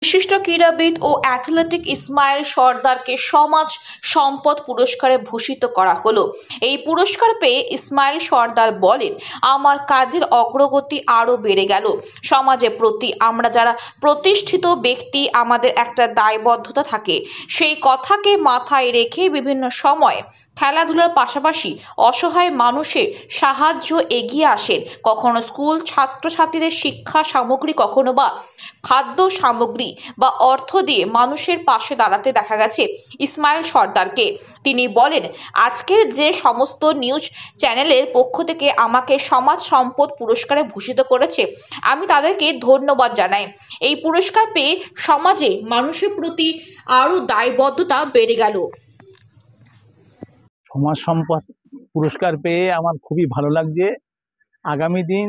বিশিষ্ট ক্রীড়াবিদ ও অ্যাথলেটিক ইসমাইল সর্দারকে সমাজ সম্পদ পুরস্কারে ভূষিত করা হলো। এই পুরস্কার পেয়ে ইসমাইল সর্দার বলেন, আমার কাজের অগ্রগতি আরো বেড়ে গেল। সমাজের প্রতি আমরা যারা প্রতিষ্ঠিত ব্যক্তি, আমাদের একটা দায়বদ্ধতা থাকে। সেই কথাকে মাথায় রেখে বিভিন্ন সময়ে খেলাধুলার পাশাপাশি অসহায় মানুষের সাহায্য এগিয়ে আসেন। কখনো স্কুল ছাত্রছাত্রীদের শিক্ষা সামগ্রী, কখনো বা খাদ্য সামগ্রী বা অর্থ দিয়ে মানুষের পাশে দাঁড়াতে দেখা গেছে ইসমাইল সর্দারকে। তিনি বলেন, আজকের যে সমস্ত নিউজ চ্যানেলের পক্ষ থেকে আমাকে সমাজ সম্পদ পুরস্কারে ভূষিত করেছে, আমি তাদেরকে ধন্যবাদ জানাই। এই পুরস্কার পেয়ে সমাজে মানুষের প্রতি আরো দায়বদ্ধতা বেড়ে গেল। সমাজ সম্পদ পুরস্কার পেয়ে আমার খুবই ভালো লাগছে। আগামী দিন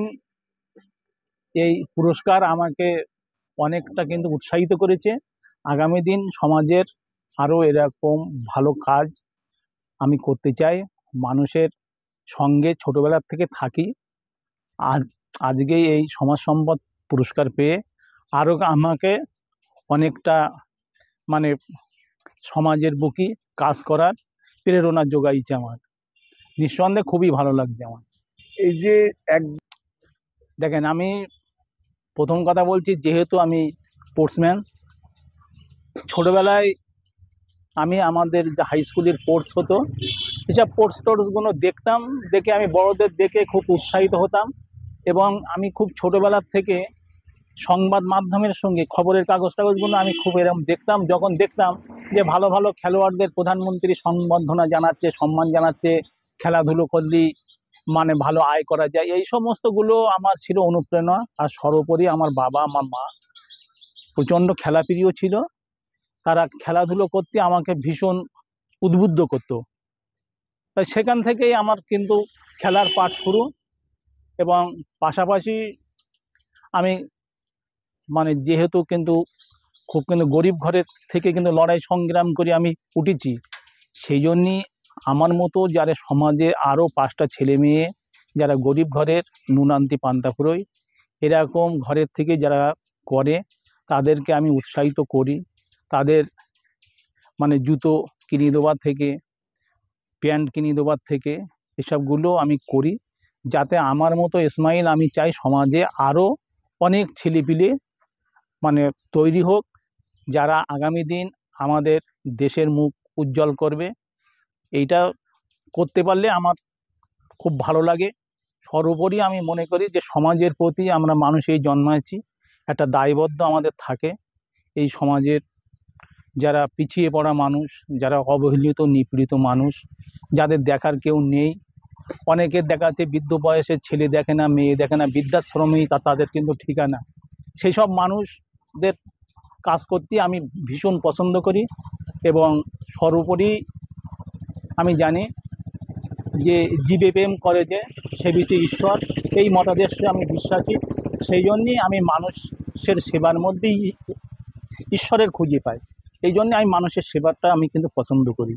এই পুরস্কার আমাকে অনেকটা কিন্তু উৎসাহিত করেছে। আগামী দিন সমাজের আরও এরকম ভালো কাজ আমি করতে চাই। মানুষের সঙ্গে ছোটোবেলার থেকে থাকি। আজকে এই সমাজ সম্পদ পুরস্কার পেয়ে আরও আমাকে অনেকটা মানে সমাজের বুকে কাজ করার প্রেরণা যোগাইছে। আমার নিঃসন্দেহে খুবই ভালো লাগছে আমার। এই যে দেখেন, আমি প্রথম কথা বলছি, যেহেতু আমি স্পোর্টসম্যান, ছোটোবেলায় আমি আমাদের যে হাই স্কুলের স্পোর্টস হতো, এসব স্পোর্টসগুলো দেখতাম। দেখে আমি বড়দের দেখে খুব উৎসাহিত হতাম। এবং আমি খুব ছোটোবেলার থেকে সংবাদ মাধ্যমের সঙ্গে খবরের কাগজগুলো আমি খুব এরকম দেখতাম। যখন দেখতাম যে ভালো ভালো খেলোয়াড়দের প্রধানমন্ত্রী সম্বর্ধনা জানাচ্ছে, সম্মান জানাচ্ছে, খেলাধুলো করলেই মানে ভালো আয় করা যায়, এই সমস্তগুলো আমার ছিল অনুপ্রেরণা। আর সর্বোপরি আমার বাবা আমার মা প্রচণ্ড খেলাপ্রিয় ছিল। তারা খেলাধুলো করতে আমাকে ভীষণ উদ্বুদ্ধ করতো। তাই সেখান থেকেই আমার কিন্তু খেলার পাঠ শুরু। এবং পাশাপাশি আমি মানে যেহেতু কিন্তু খুব কিন্তু গরিব ঘরের থেকে কিন্তু লড়াই সংগ্রাম করে আমি উঠেছি, সেই জন্যই আমার মতো যারা সমাজে আরও 5টা ছেলে মেয়ে যারা গরিব ঘরের নুনান্তি পান্তা ফুরোয় এরকম ঘরের থেকে যারা করে, তাদেরকে আমি উৎসাহিত করি। তাদের মানে জুতো কিনে দেওয়ার থেকে, প্যান্ট কিনে দেওয়ার থেকে এসবগুলো আমি করি, যাতে আমার মতো ইসমাইল আমি চাই সমাজে আরও অনেক ছেলেপিলে মানে তৈরি হোক, যারা আগামী দিন আমাদের দেশের মুখ উজ্জ্বল করবে। এইটা করতে পারলে আমার খুব ভালো লাগে। সর্বোপরি আমি মনে করি যে সমাজের প্রতি আমরা মানুষই জন্মাচ্ছি, একটা দায়বদ্ধ আমাদের থাকে। এই সমাজের যারা পিছিয়ে পড়া মানুষ, যারা অবহেলিত নিপীড়িত মানুষ, যাদের দেখার কেউ নেই, অনেকের দেখা যাচ্ছে বৃদ্ধ বয়সের ছেলে দেখে না, মেয়ে দেখে না, বৃদ্ধাশ্রমেই তাদের কিন্তু ঠিকানা। সেই সব মানুষদের কাজ করতে আমি ভীষণ পছন্দ করি। এবং সর্বোপরি আমি জানি যে জীবে প্রেম করে যে সে বিচে ঈশ্বর, এই মতাদর্শে আমি বিশ্বাসী। সেই জন্যই আমি মানুষের সেবার মধ্যেই ঈশ্বরের খুঁজে পাই। এই জন্য আমি মানুষের সেবাটা আমি কিন্তু পছন্দ করি।